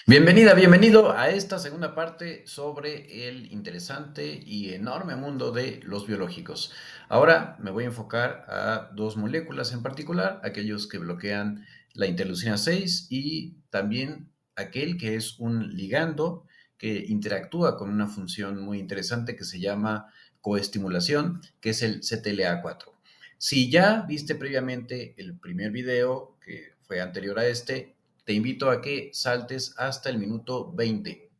Bienvenida, bienvenido a esta segunda parte sobre el interesante y enorme mundo de los biológicos. Ahora me voy a enfocar a dos moléculas en particular, aquellos que bloquean la interleucina 6 y también aquel que es un ligando que interactúa con una función muy interesante que se llama coestimulación, que es el CTLA4. Si ya viste previamente el primer video que fue anterior a este, te invito a que saltes hasta el minuto 20.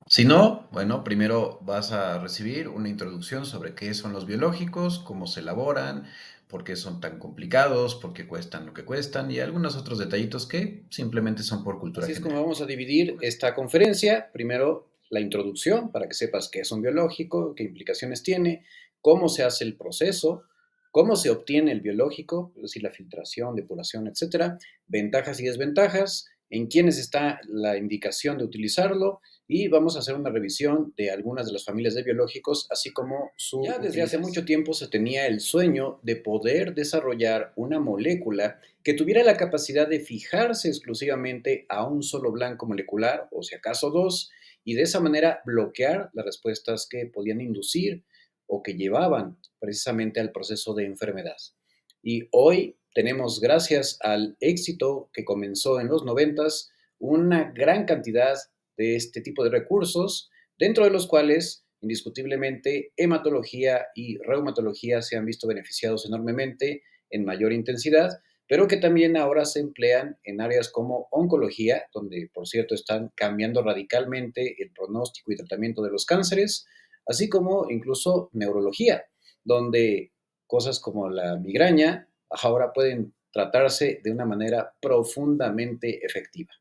Si no, bueno, primero vas a recibir una introducción sobre qué son los biológicos, cómo se elaboran, por qué son tan complicados, por qué cuestan lo que cuestan y algunos otros detallitos que simplemente son por cultura Así es como general. vamos a dividir esta conferencia. Primero, la introducción, para que sepas qué es un biológico, qué implicaciones tiene, cómo se hace el proceso, cómo se obtiene el biológico, es decir, la filtración, depuración, etcétera, ventajas y desventajas, en quiénes está la indicación de utilizarlo y vamos a hacer una revisión de algunas de las familias de biológicos, así como su Ya desde hace mucho tiempo se tenía el sueño de poder desarrollar una molécula que tuviera la capacidad de fijarse exclusivamente a un solo blanco molecular, o si acaso dos, y de esa manera bloquear las respuestas que podían inducir o que llevaban precisamente al proceso de enfermedad. Y hoy tenemos, gracias al éxito que comenzó en los noventas, una gran cantidad de este tipo de recursos, dentro de los cuales indiscutiblemente hematología y reumatología se han visto beneficiados enormemente en mayor intensidad, pero que también ahora se emplean en áreas como oncología, donde por cierto están cambiando radicalmente el pronóstico y tratamiento de los cánceres, así como incluso neurología, donde cosas como la migraña ahora pueden tratarse de una manera profundamente efectiva.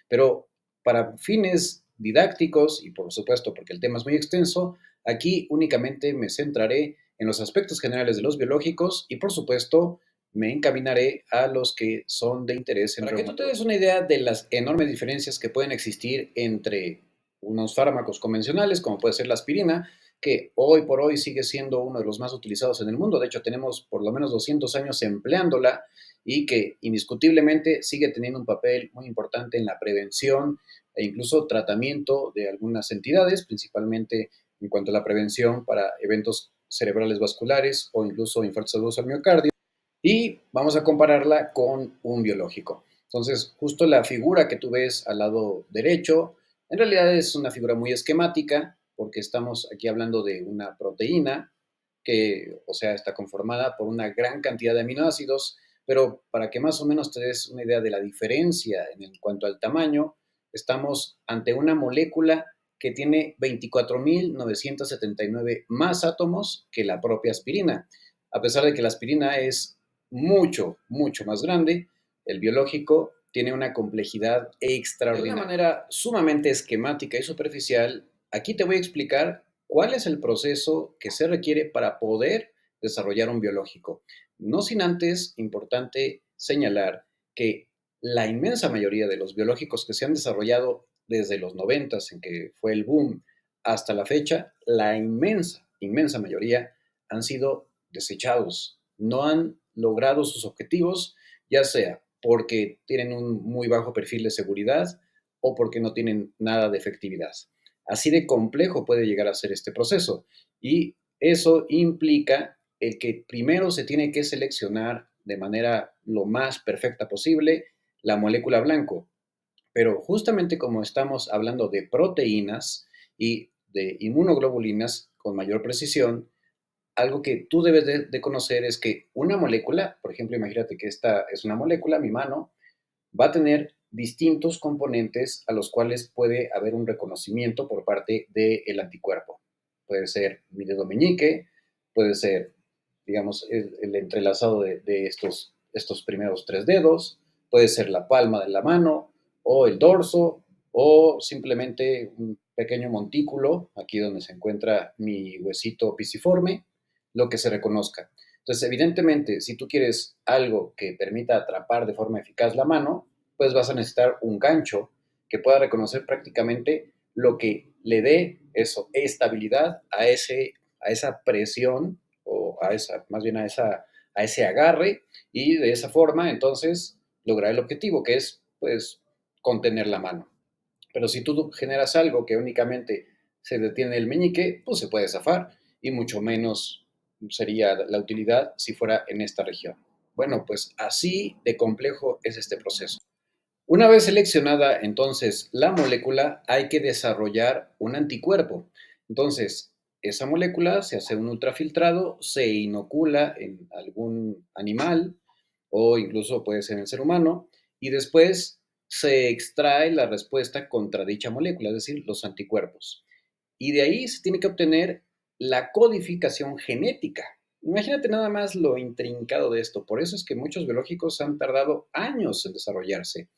Pero para fines didácticos y por supuesto porque el tema es muy extenso, aquí únicamente me centraré en los aspectos generales de los biológicos y por supuesto me encaminaré a los que son de interés en Para que tú te des una idea de las enormes diferencias que pueden existir entre unos fármacos convencionales, como puede ser la aspirina, que hoy por hoy sigue siendo uno de los más utilizados en el mundo. De hecho, tenemos por lo menos 200 años empleándola y que indiscutiblemente sigue teniendo un papel muy importante en la prevención e incluso tratamiento de algunas entidades, principalmente en cuanto a la prevención para eventos cerebrales vasculares o incluso infartos agudos al miocardio y vamos a compararla con un biológico. Entonces, justo la figura que tú ves al lado derecho, en realidad es una figura muy esquemática, porque estamos aquí hablando de una proteína que, o sea, está conformada por una gran cantidad de aminoácidos, pero para que más o menos te des una idea de la diferencia en cuanto al tamaño, estamos ante una molécula que tiene 24.979 más átomos que la propia aspirina. A pesar de que la aspirina es mucho, mucho más grande, el biológico tiene una complejidad extraordinaria. De una manera sumamente esquemática y superficial, aquí te voy a explicar cuál es el proceso que se requiere para poder desarrollar un biológico. No sin antes, importante señalar que la inmensa mayoría de los biológicos que se han desarrollado desde los 90, en que fue el boom, hasta la fecha, la inmensa, inmensa mayoría han sido desechados, no han logrado sus objetivos, ya sea porque tienen un muy bajo perfil de seguridad o porque no tienen nada de efectividad. Así de complejo puede llegar a ser este proceso y eso implica el que primero se tiene que seleccionar de manera lo más perfecta posible la molécula blanco. Pero justamente como estamos hablando de proteínas y de inmunoglobulinas con mayor precisión, algo que tú debes de conocer es que una molécula, por ejemplo, imagínate que esta es una molécula, mi mano, va a tener distintos componentes a los cuales puede haber un reconocimiento por parte del anticuerpo. Puede ser mi dedo meñique, puede ser, digamos, el entrelazado de estos primeros tres dedos, puede ser la palma de la mano o el dorso o simplemente un pequeño montículo, aquí donde se encuentra mi huesito pisiforme, lo que se reconozca. Entonces, evidentemente, si tú quieres algo que permita atrapar de forma eficaz la mano, pues vas a necesitar un gancho que pueda reconocer prácticamente lo que le dé eso, estabilidad a esa presión o a esa, más bien a ese agarre y de esa forma entonces lograr el objetivo que es pues contener la mano. Pero si tú generas algo que únicamente se detiene el meñique, pues se puede zafar y mucho menos sería la utilidad si fuera en esta región. Bueno, pues así de complejo es este proceso. Una vez seleccionada entonces la molécula, hay que desarrollar un anticuerpo. Entonces, esa molécula se hace un ultrafiltrado, se inocula en algún animal o incluso puede ser en el ser humano y después se extrae la respuesta contra dicha molécula, es decir, los anticuerpos. Y de ahí se tiene que obtener la codificación genética. Imagínate nada más lo intrincado de esto. Por eso es que muchos biológicos han tardado años en desarrollarse.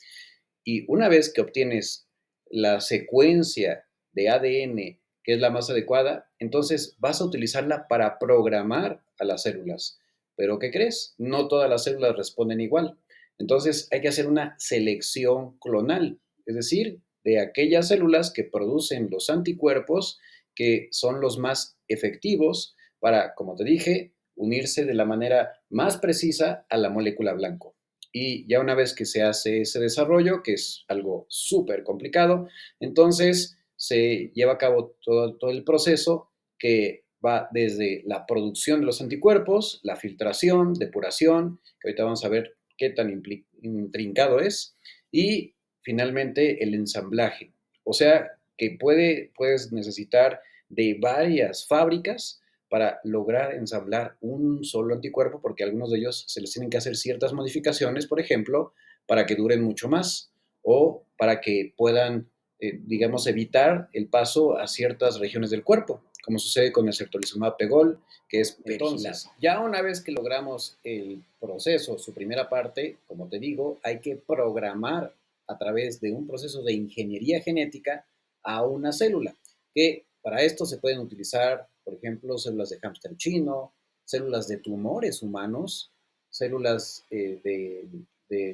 Y una vez que obtienes la secuencia de ADN que es la más adecuada, entonces vas a utilizarla para programar a las células. Pero ¿qué crees? No todas las células responden igual. Entonces hay que hacer una selección clonal, es decir, de aquellas células que producen los anticuerpos que son los más efectivos para, como te dije, unirse de la manera más precisa a la molécula blanco. Y ya una vez que se hace ese desarrollo, que es algo súper complicado, entonces se lleva a cabo todo el proceso que va desde la producción de los anticuerpos, la filtración, depuración, que ahorita vamos a ver qué tan intrincado es, y finalmente el ensamblaje. O sea, que puedes necesitar de varias fábricas para lograr ensamblar un solo anticuerpo, porque algunos de ellos se les tienen que hacer ciertas modificaciones, por ejemplo, para que duren mucho más o para que puedan, digamos, evitar el paso a ciertas regiones del cuerpo, como sucede con el certolizumab pegol, que es pergilado. Entonces, ya una vez que logramos el proceso, su primera parte, como te digo, hay que programar a través de un proceso de ingeniería genética a una célula, que para esto se pueden utilizar, por ejemplo, células de hámster chino, células de tumores humanos, células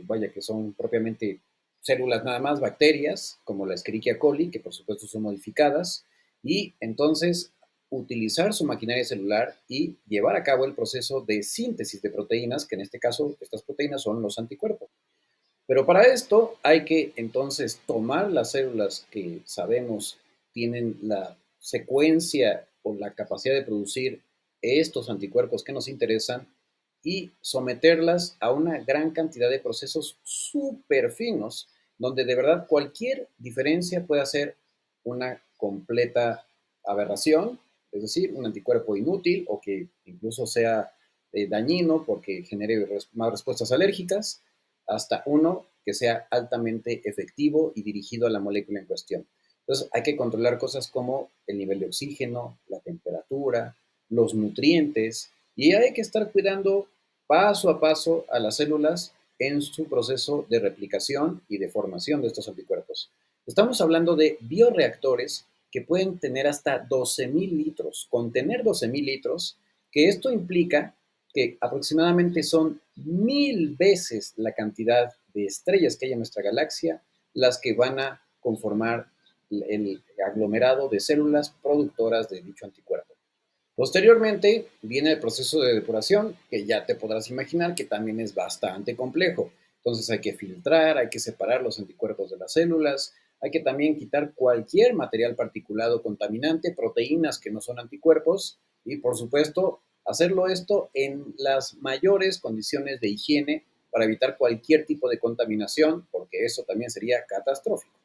vaya, que son propiamente células nada más, bacterias, como la Escherichia coli, que por supuesto son modificadas, y entonces utilizar su maquinaria celular y llevar a cabo el proceso de síntesis de proteínas, que en este caso estas proteínas son los anticuerpos. Pero para esto hay que entonces tomar las células que sabemos tienen la secuencia o la capacidad de producir estos anticuerpos que nos interesan y someterlas a una gran cantidad de procesos súper finos, donde de verdad cualquier diferencia puede hacer una completa aberración, es decir, un anticuerpo inútil o que incluso sea dañino porque genere más respuestas alérgicas hasta uno que sea altamente efectivo y dirigido a la molécula en cuestión. Entonces, hay que controlar cosas como el nivel de oxígeno, la temperatura, los nutrientes, y hay que estar cuidando paso a paso a las células en su proceso de replicación y de formación de estos anticuerpos. Estamos hablando de bioreactores que pueden tener hasta 12,000 litros, contener 12,000 litros, que esto implica que aproximadamente son 1,000 veces la cantidad de estrellas que hay en nuestra galaxia, las que van a conformar el aglomerado de células productoras de dicho anticuerpo. Posteriormente viene el proceso de depuración, que ya te podrás imaginar que también es bastante complejo. Entonces hay que filtrar, hay que separar los anticuerpos de las células, hay que también quitar cualquier material particulado contaminante, proteínas que no son anticuerpos y por supuesto hacerlo esto en las mayores condiciones de higiene para evitar cualquier tipo de contaminación, porque eso también sería catastrófico.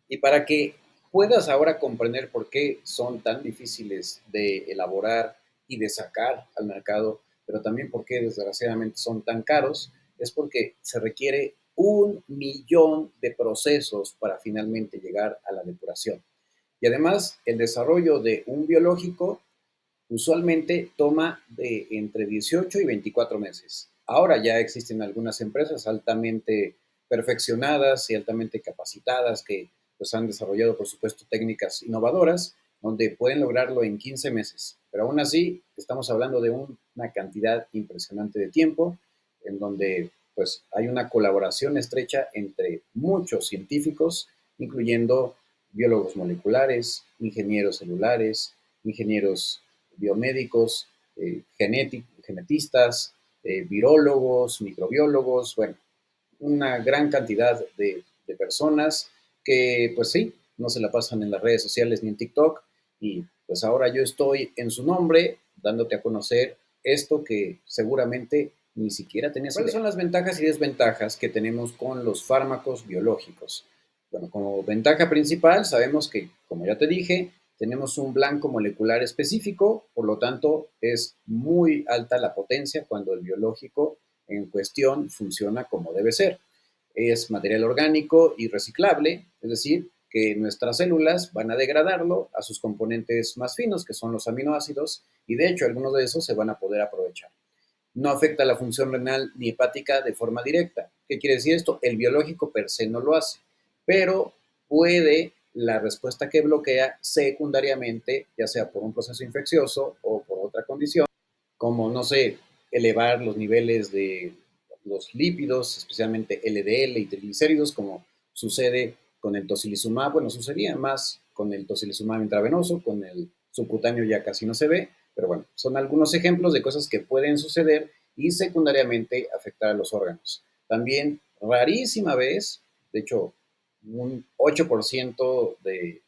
Y para que puedas ahora comprender por qué son tan difíciles de elaborar y de sacar al mercado, pero también por qué desgraciadamente son tan caros, es porque se requiere 1,000,000 de procesos para finalmente llegar a la depuración. Y además, el desarrollo de un biológico usualmente toma de entre 18 y 24 meses. Ahora ya existen algunas empresas altamente perfeccionadas y altamente capacitadas que pues, han desarrollado, por supuesto, técnicas innovadoras donde pueden lograrlo en 15 meses. Pero aún así, estamos hablando de una cantidad impresionante de tiempo en donde pues, hay una colaboración estrecha entre muchos científicos, incluyendo biólogos moleculares, ingenieros celulares, ingenieros biomédicos, genetistas, virólogos, microbiólogos, bueno, una gran cantidad de personas que pues sí, no se la pasan en las redes sociales ni en TikTok, y pues ahora yo estoy en su nombre dándote a conocer esto que seguramente ni siquiera tenías idea. ¿Cuáles son las ventajas y desventajas que tenemos con los fármacos biológicos? Bueno, como ventaja principal sabemos que, como ya te dije, tenemos un blanco molecular específico, por lo tanto es muy alta la potencia cuando el biológico en cuestión funciona como debe ser. Es material orgánico y reciclable, es decir, que nuestras células van a degradarlo a sus componentes más finos, que son los aminoácidos, y de hecho algunos de esos se van a poder aprovechar. No afecta la función renal ni hepática de forma directa. ¿Qué quiere decir esto? El biológico per se no lo hace, pero puede la respuesta que bloquea secundariamente, ya sea por un proceso infeccioso o por otra condición, como, no sé, elevar los niveles de los lípidos, especialmente LDL y triglicéridos, como sucede con el tocilizumab. Bueno, sucedía más con el tocilizumab intravenoso, con el subcutáneo ya casi no se ve, pero bueno, son algunos ejemplos de cosas que pueden suceder y secundariamente afectar a los órganos. También, rarísima vez, de hecho, un 8% de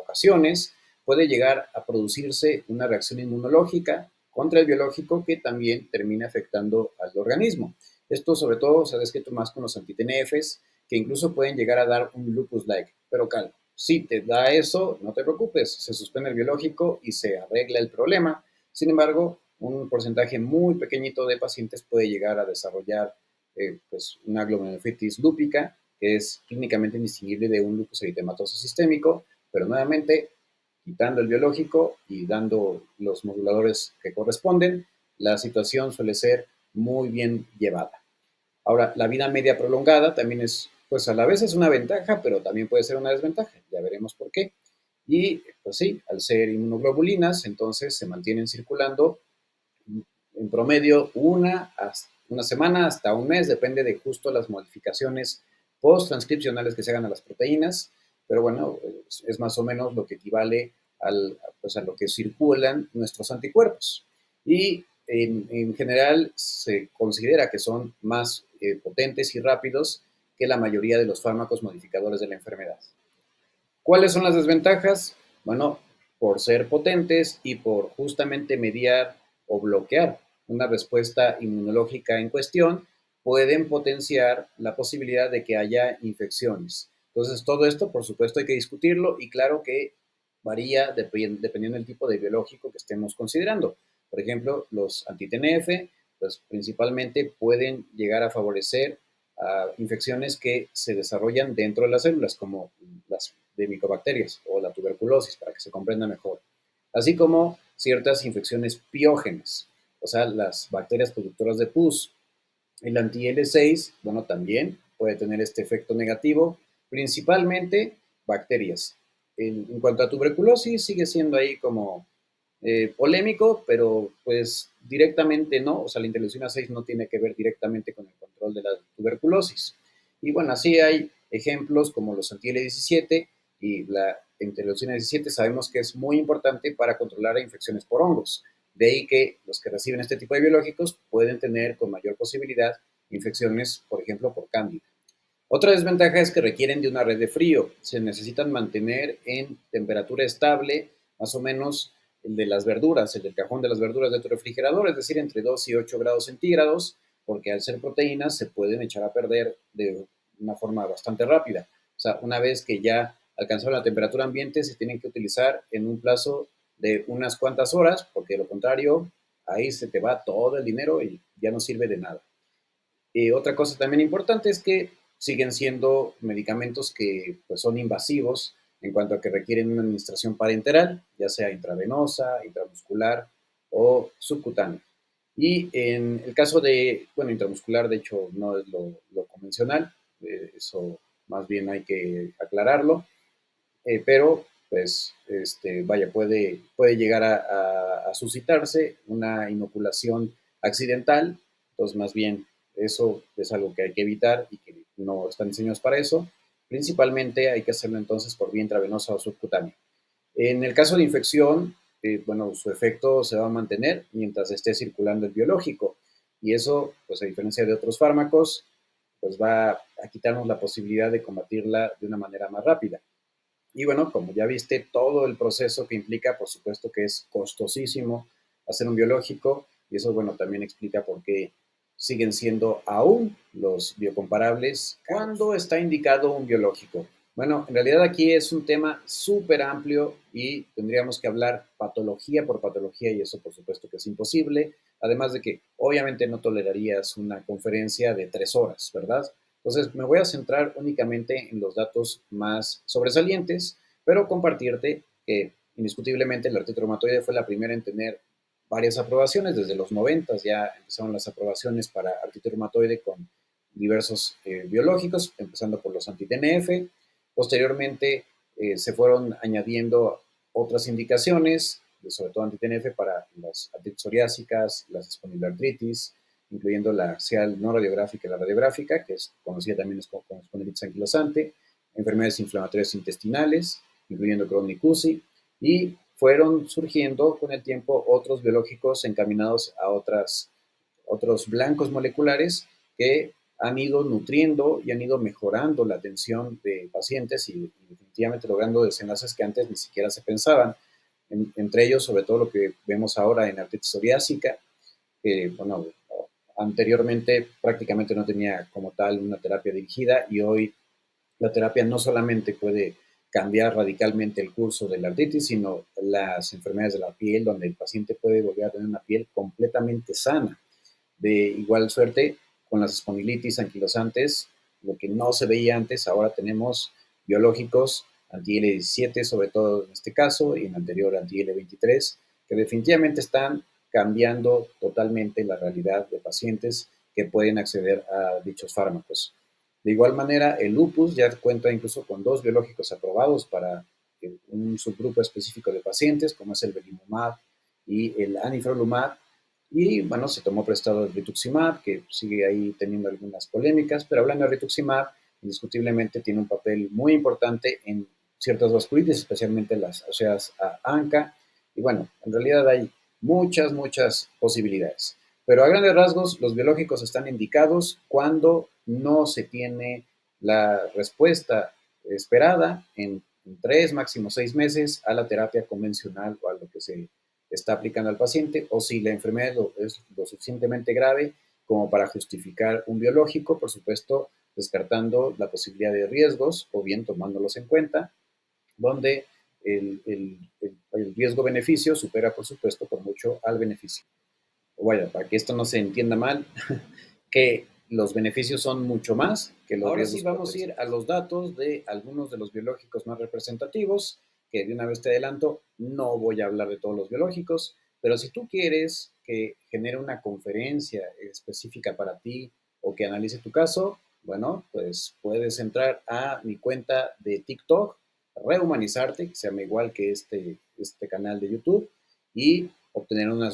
ocasiones, puede llegar a producirse una reacción inmunológica contra el biológico que también termina afectando al organismo. Esto sobre todo se ha descrito más con los anti-TNFs, que incluso pueden llegar a dar un lupus-like. Pero calma, si te da eso, no te preocupes, se suspende el biológico y se arregla el problema. Sin embargo, un porcentaje muy pequeñito de pacientes puede llegar a desarrollar pues una glomerulonefritis lúpica, que es clínicamente indistinguible de un lupus eritematoso sistémico, pero nuevamente, quitando el biológico y dando los moduladores que corresponden, la situación suele ser muy bien llevada. Ahora, la vida media prolongada también es, pues a la vez es una ventaja, pero también puede ser una desventaja. Ya veremos por qué. Y pues sí, al ser inmunoglobulinas, entonces se mantienen circulando en promedio una semana hasta un mes, depende de justo las modificaciones post-transcripcionales que se hagan a las proteínas, pero bueno, es más o menos lo que equivale pues a lo que circulan nuestros anticuerpos. Y en general se considera que son más potentes y rápidos que la mayoría de los fármacos modificadores de la enfermedad. ¿Cuáles son las desventajas? Bueno, por ser potentes y por justamente mediar o bloquear una respuesta inmunológica en cuestión, pueden potenciar la posibilidad de que haya infecciones. Entonces, todo esto, por supuesto, hay que discutirlo y claro que varía dependiendo del tipo de biológico que estemos considerando. Por ejemplo, los anti-TNF, pues principalmente pueden llegar a favorecer infecciones que se desarrollan dentro de las células, como las de micobacterias o la tuberculosis, para que se comprenda mejor, así como ciertas infecciones piógenas, o sea, las bacterias productoras de pus. El anti-L6, bueno, también puede tener este efecto negativo, principalmente bacterias. En cuanto a tuberculosis, sigue siendo ahí como polémico, pero pues directamente no, o sea, la interleucina 6 no tiene que ver directamente con el control de la tuberculosis. Y bueno, así hay ejemplos como los anti-L17 y la interleucina 17 sabemos que es muy importante para controlar infecciones por hongos. De ahí que los que reciben este tipo de biológicos pueden tener con mayor posibilidad infecciones, por ejemplo, por cándida. Otra desventaja es que requieren de una red de frío. Se necesitan mantener en temperatura estable, más o menos el de las verduras, el del cajón de las verduras de tu refrigerador, es decir, entre 2 y 8 grados centígrados, porque al ser proteínas se pueden echar a perder de una forma bastante rápida. O sea, una vez que ya alcanzaron la temperatura ambiente, se tienen que utilizar en un plazo de unas cuantas horas, porque de lo contrario, ahí se te va todo el dinero y ya no sirve de nada. Otra cosa también importante es que siguen siendo medicamentos que pues, son invasivos en cuanto a que requieren una administración parenteral, ya sea intravenosa, intramuscular o subcutánea. Y en el caso de, bueno, intramuscular, de hecho, no es lo convencional, eso más bien hay que aclararlo, pero pues, vaya, puede llegar a suscitarse una inoculación accidental, entonces más bien eso es algo que hay que evitar y que no están diseñados para eso. Principalmente hay que hacerlo entonces por vía intravenosa o subcutánea. En el caso de infección, bueno, su efecto se va a mantener mientras esté circulando el biológico y eso, pues a diferencia de otros fármacos, pues va a quitarnos la posibilidad de combatirla de una manera más rápida. Y bueno, como ya viste, todo el proceso que implica, por supuesto que es costosísimo hacer un biológico, y eso, bueno, también explica por qué siguen siendo aún los biocomparables. ¿Cuándo está indicado un biológico? Bueno, en realidad aquí es un tema súper amplio y tendríamos que hablar patología por patología y eso por supuesto que es imposible. Además de que obviamente no tolerarías una conferencia de 3 horas, ¿verdad? Entonces me voy a centrar únicamente en los datos más sobresalientes, pero compartirte que indiscutiblemente la artritis reumatoide fue la primera en tener varias aprobaciones. Desde los 90 ya empezaron las aprobaciones para artritis reumatoide con diversos biológicos, empezando por los anti-TNF. Posteriormente se fueron añadiendo otras indicaciones, sobre todo anti-TNF para las artritis psoriásicas, las espondiloartritis, incluyendo la SEAL no radiográfica y la radiográfica, que es conocida también como espondilitis anquilosante, enfermedades inflamatorias intestinales, incluyendo Crohn y CUSI, y fueron surgiendo con el tiempo otros biológicos encaminados a otros blancos moleculares que han ido nutriendo y han ido mejorando la atención de pacientes y definitivamente logrando desenlaces que antes ni siquiera se pensaban. Entre ellos, sobre todo lo que vemos ahora en artritis psoriásica, que, bueno, anteriormente prácticamente no tenía como tal una terapia dirigida y hoy la terapia no solamente puede cambiar radicalmente el curso de la artritis, sino las enfermedades de la piel, donde el paciente puede volver a tener una piel completamente sana. De igual suerte, con las espondilitis anquilosantes, lo que no se veía antes, ahora tenemos biológicos anti-L17, sobre todo en este caso, y en anterior anti-L23, que definitivamente están cambiando totalmente la realidad de pacientes que pueden acceder a dichos fármacos. De igual manera, el lupus ya cuenta incluso con 2 biológicos aprobados para un subgrupo específico de pacientes, como es el belimumab y el anifrolumab, y bueno, se tomó prestado el rituximab, que sigue ahí teniendo algunas polémicas, pero hablando de rituximab, indiscutiblemente tiene un papel muy importante en ciertas vasculitis, especialmente las asociadas a ANCA. Y bueno, en realidad hay muchas posibilidades. Pero a grandes rasgos, los biológicos están indicados cuando no se tiene la respuesta esperada en 3, máximo 6 meses a la terapia convencional o a lo que se está aplicando al paciente, o si la enfermedad es lo suficientemente grave como para justificar un biológico, por supuesto, descartando la posibilidad de riesgos o bien tomándolos en cuenta, donde el riesgo-beneficio supera, por supuesto, por mucho al beneficio. Bueno, para que esto no se entienda mal, que los beneficios son mucho más que los riesgos. Ahora sí vamos a ir a los datos de algunos de los biológicos más representativos, que de una vez te adelanto, no voy a hablar de todos los biológicos, pero si tú quieres que genere una conferencia específica para ti o que analice tu caso, bueno, pues puedes entrar a mi cuenta de TikTok, Rehumanizarte, que se llama igual que este canal de YouTube, y obtener una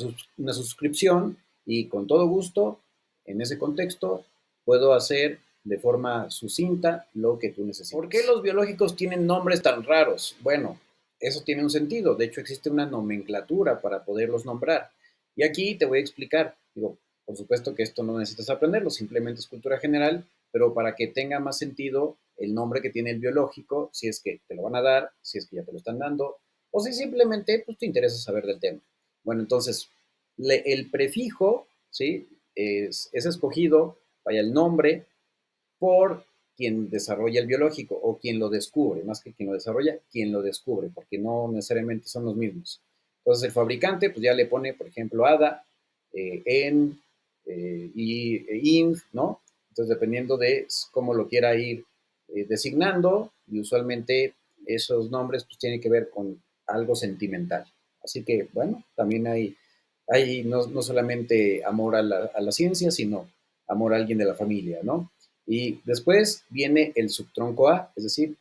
suscripción y con todo gusto, en ese contexto, puedo hacer de forma sucinta lo que tú necesites. ¿Por qué los biológicos tienen nombres tan raros? Bueno, eso tiene un sentido. De hecho, existe una nomenclatura para poderlos nombrar. Y aquí te voy a explicar. Digo, por supuesto que esto no necesitas aprenderlo, simplemente es cultura general, pero para que tenga más sentido el nombre que tiene el biológico, si es que te lo van a dar, si es que ya te lo están dando, o si simplemente pues, te interesa saber del tema. Bueno, entonces, el prefijo, ¿sí? Es escogido, vaya el nombre, por quien desarrolla el biológico o quien lo descubre, más que quien lo desarrolla, quien lo descubre, porque no necesariamente son los mismos. Entonces el fabricante pues ya le pone, por ejemplo, ADA, EN y INF, ¿no? Entonces dependiendo de cómo lo quiera ir designando, y usualmente esos nombres pues tienen que ver con algo sentimental. Así que, bueno, también hay no solamente amor a la ciencia, sino amor a alguien de la familia, ¿no? Y después viene el subtronco A, es decir,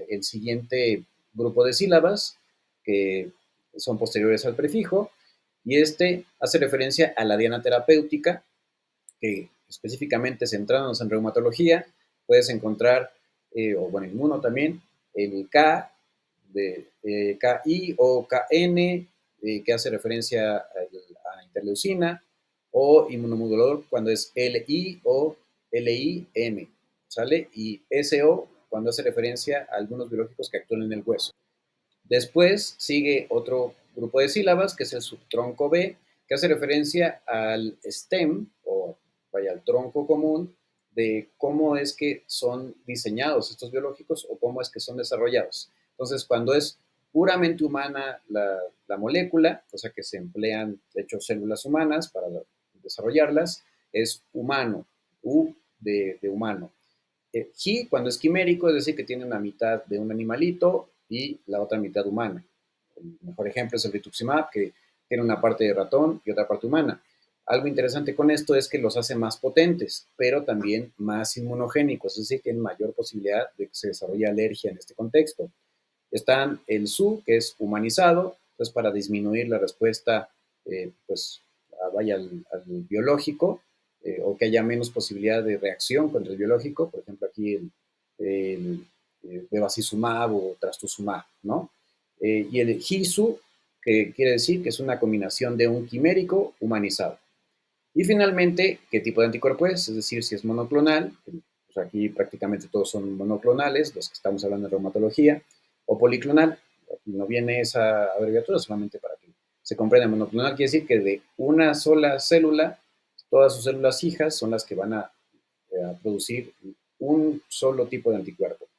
el siguiente grupo de sílabas que son posteriores al prefijo, y este hace referencia a la diana terapéutica, que específicamente centrándonos en reumatología, puedes encontrar, o bueno, inmuno también, el K de KI o KN, que hace referencia a interleucina, o inmunomodulador cuando es LI o LIM. ¿sale? Y SO cuando hace referencia a algunos biológicos que actúan en el hueso. Después sigue otro grupo de sílabas, que es el subtronco B, que hace referencia al stem, o vaya, al tronco común, de cómo es que son diseñados estos biológicos o cómo es que son desarrollados. Entonces, cuando es puramente humana la molécula, o sea que se emplean, de hecho, células humanas para desarrollarlas, es humano, U de humano. Ji, cuando es quimérico, es decir, que tiene una mitad de un animalito y la otra mitad humana. El mejor ejemplo es el rituximab, que tiene una parte de ratón y otra parte humana. Algo interesante con esto es que los hace más potentes, pero también más inmunogénicos, es decir, tienen mayor posibilidad de que se desarrolle alergia en este contexto. Están el SU, que es humanizado, pues para disminuir la respuesta, pues, vaya al biológico, o que haya menos posibilidad de reacción contra el biológico, por ejemplo, aquí el bevacizumab o trastuzumab, ¿no? Y el HISU, que quiere decir que es una combinación de un quimérico humanizado. Y finalmente, ¿qué tipo de anticuerpo es? Es decir, si es monoclonal, pues aquí prácticamente todos son monoclonales, los que estamos hablando de reumatología, o policlonal. No viene esa abreviatura solamente para que se comprenda. Monoclonal quiere decir que de una sola célula, todas sus células hijas son las que van a producir un solo tipo de anticuerpo.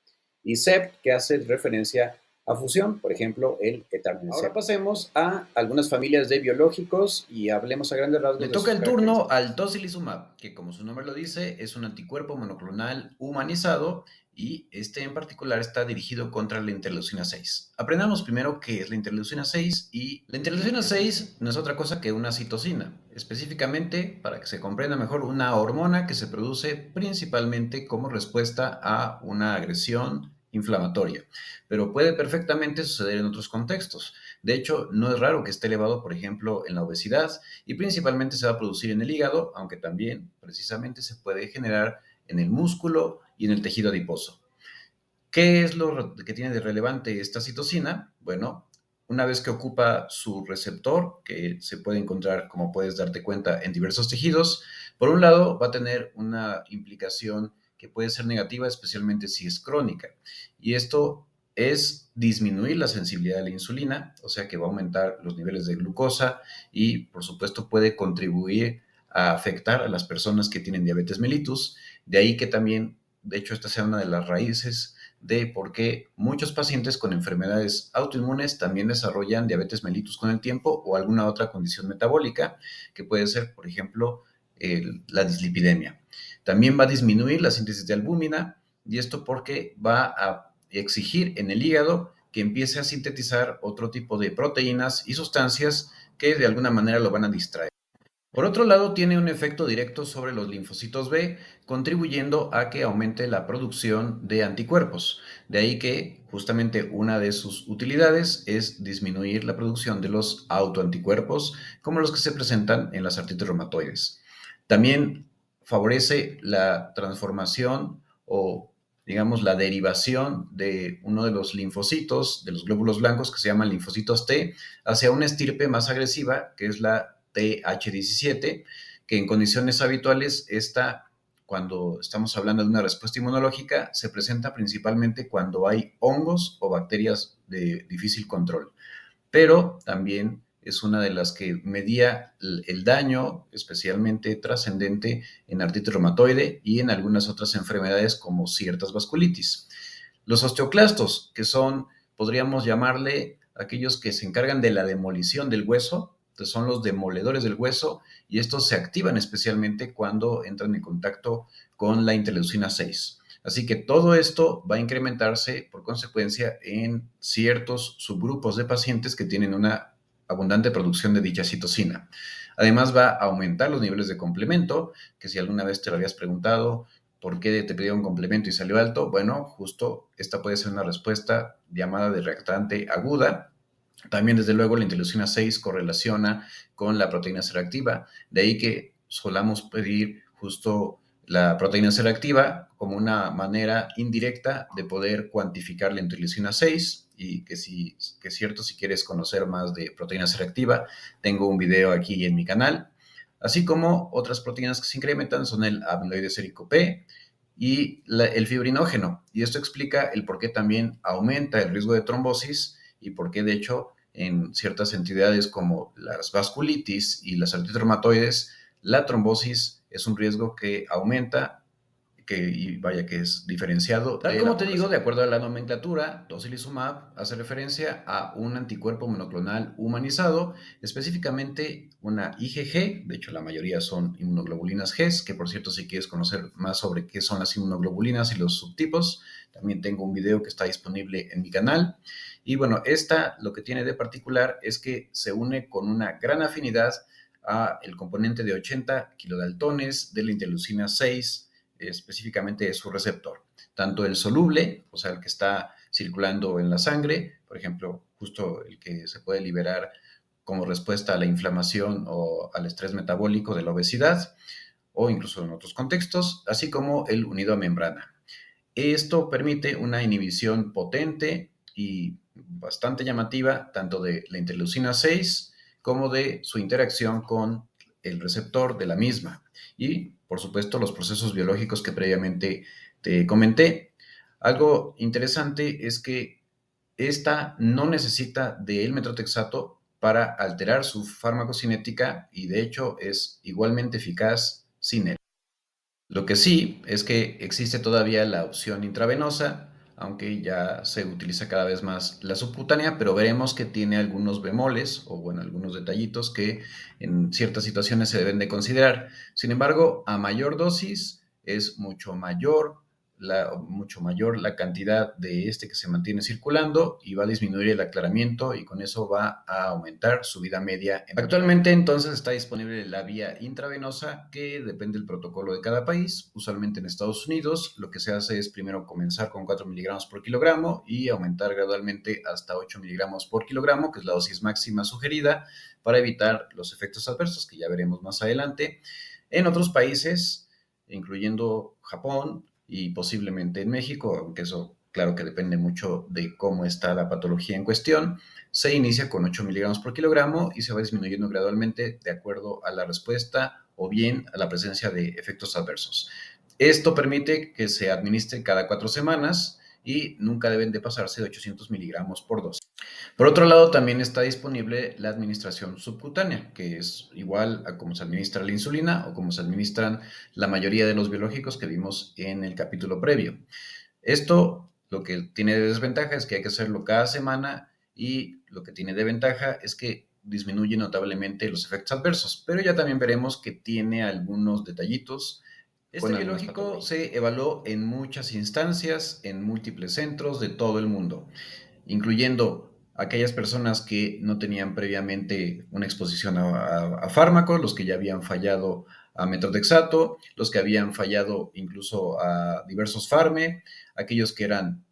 Y CEP, que hace referencia a fusión, por ejemplo, el etanercept. Ahora pasemos a algunas familias de biológicos y hablemos a grandes Le rasgos de toca sus el turno características. al tocilizumab, que como su nombre lo dice, es un anticuerpo monoclonal humanizado y este en particular está dirigido contra la interleucina 6. Aprendamos primero qué es la interleucina 6 y la interleucina 6 no es otra cosa que una citocina, específicamente, para que se comprenda mejor, una hormona que se produce principalmente como respuesta a una agresión inflamatoria, pero puede perfectamente suceder en otros contextos. De hecho, no es raro que esté elevado, por ejemplo, en la obesidad y principalmente se va a producir en el hígado, aunque también precisamente se puede generar en el músculo y en el tejido adiposo. ¿Qué es lo que tiene de relevante esta citocina? Bueno, una vez que ocupa su receptor, que se puede encontrar, como puedes darte cuenta, en diversos tejidos, por un lado va a tener una implicación que puede ser negativa, especialmente si es crónica. Y esto es disminuir la sensibilidad a la insulina, o sea que va a aumentar los niveles de glucosa y, por supuesto, puede contribuir a afectar a las personas que tienen diabetes mellitus. De ahí que también, de hecho, esta sea una de las raíces de por qué muchos pacientes con enfermedades autoinmunes también desarrollan diabetes mellitus con el tiempo o alguna otra condición metabólica, que puede ser, por ejemplo, la dislipidemia. También va a disminuir la síntesis de albúmina y esto porque va a exigir en el hígado que empiece a sintetizar otro tipo de proteínas y sustancias que de alguna manera lo van a distraer. Por otro lado, tiene un efecto directo sobre los linfocitos B, contribuyendo a que aumente la producción de anticuerpos. De ahí que justamente una de sus utilidades es disminuir la producción de los autoanticuerpos, como los que se presentan en las artritis reumatoides. También favorece la transformación o, digamos, la derivación de uno de los linfocitos, de los glóbulos blancos que se llaman linfocitos T, hacia una estirpe más agresiva, que es la TH17, que en condiciones habituales esta, cuando estamos hablando de una respuesta inmunológica, se presenta principalmente cuando hay hongos o bacterias de difícil control, pero también es una de las que medía el daño especialmente trascendente en artritis reumatoide y en algunas otras enfermedades como ciertas vasculitis. Los osteoclastos, que son, podríamos llamarle, aquellos que se encargan de la demolición del hueso, que son los demoledores del hueso, y estos se activan especialmente cuando entran en contacto con la interleucina 6. Así que todo esto va a incrementarse por consecuencia en ciertos subgrupos de pacientes que tienen una abundante producción de dicha citocina. Además va a aumentar los niveles de complemento, que si alguna vez te lo habías preguntado, ¿por qué te pidió un complemento y salió alto? Bueno, justo esta puede ser una respuesta llamada de reactante aguda. También, desde luego, la interleucina 6 correlaciona con la proteína C reactiva, de ahí que solamos pedir justo la proteína C reactiva como una manera indirecta de poder cuantificar la interleucina 6 y que es cierto, si quieres conocer más de proteína C reactiva, tengo un video aquí en mi canal, así como otras proteínas que se incrementan son el amiloide sérico P, y el fibrinógeno. Y esto explica el por qué también aumenta el riesgo de trombosis y por qué, de hecho, en ciertas entidades como las vasculitis y las artritis reumatoides, la trombosis es un riesgo que aumenta y vaya que es diferenciado. Tal como te digo, de acuerdo a la nomenclatura, tocilizumab hace referencia a un anticuerpo monoclonal humanizado, específicamente una IgG, de hecho la mayoría son inmunoglobulinas G, que por cierto si quieres conocer más sobre qué son las inmunoglobulinas y los subtipos, también tengo un video que está disponible en mi canal. Y bueno, esta lo que tiene de particular es que se une con una gran afinidad a el componente de 80 kilodaltones de la interleucina 6, específicamente de su receptor. Tanto el soluble, o sea, el que está circulando en la sangre, por ejemplo, justo el que se puede liberar como respuesta a la inflamación o al estrés metabólico de la obesidad, o incluso en otros contextos, así como el unido a membrana. Esto permite una inhibición potente y bastante llamativa tanto de la interleucina 6 como de su interacción con el receptor de la misma y, por supuesto, los procesos biológicos que previamente te comenté. Algo interesante es que esta no necesita del metrotexato para alterar su farmacocinética y, de hecho, es igualmente eficaz sin él. Lo que sí es que existe todavía la opción intravenosa, aunque ya se utiliza cada vez más la subcutánea, pero veremos que tiene algunos bemoles o bueno, algunos detallitos que en ciertas situaciones se deben de considerar. Sin embargo, a mayor dosis es mucho mayor la cantidad de este que se mantiene circulando y va a disminuir el aclaramiento y con eso va a aumentar su vida media. Actualmente entonces está disponible la vía intravenosa que depende del protocolo de cada país. Usualmente en Estados Unidos lo que se hace es primero comenzar con 4 miligramos por kilogramo y aumentar gradualmente hasta 8 miligramos por kilogramo, que es la dosis máxima sugerida para evitar los efectos adversos que ya veremos más adelante. En otros países, incluyendo Japón y posiblemente en México, aunque eso claro que depende mucho de cómo está la patología en cuestión, se inicia con 8 miligramos por kilogramo y se va disminuyendo gradualmente de acuerdo a la respuesta o bien a la presencia de efectos adversos. Esto permite que se administre cada 4 semanas y nunca deben de pasarse de 800 miligramos por dosis. Por otro lado, también está disponible la administración subcutánea, que es igual a cómo se administra la insulina o cómo se administran la mayoría de los biológicos que vimos en el capítulo previo. Esto lo que tiene de desventaja es que hay que hacerlo cada semana y lo que tiene de ventaja es que disminuye notablemente los efectos adversos, pero ya también veremos que tiene algunos detallitos. Este biológico se evaluó en muchas instancias, en múltiples centros de todo el mundo, incluyendo aquellas personas que no tenían previamente una exposición a fármacos, los que ya habían fallado a metrotexato, los que habían fallado incluso a diversos farme, aquellos que eran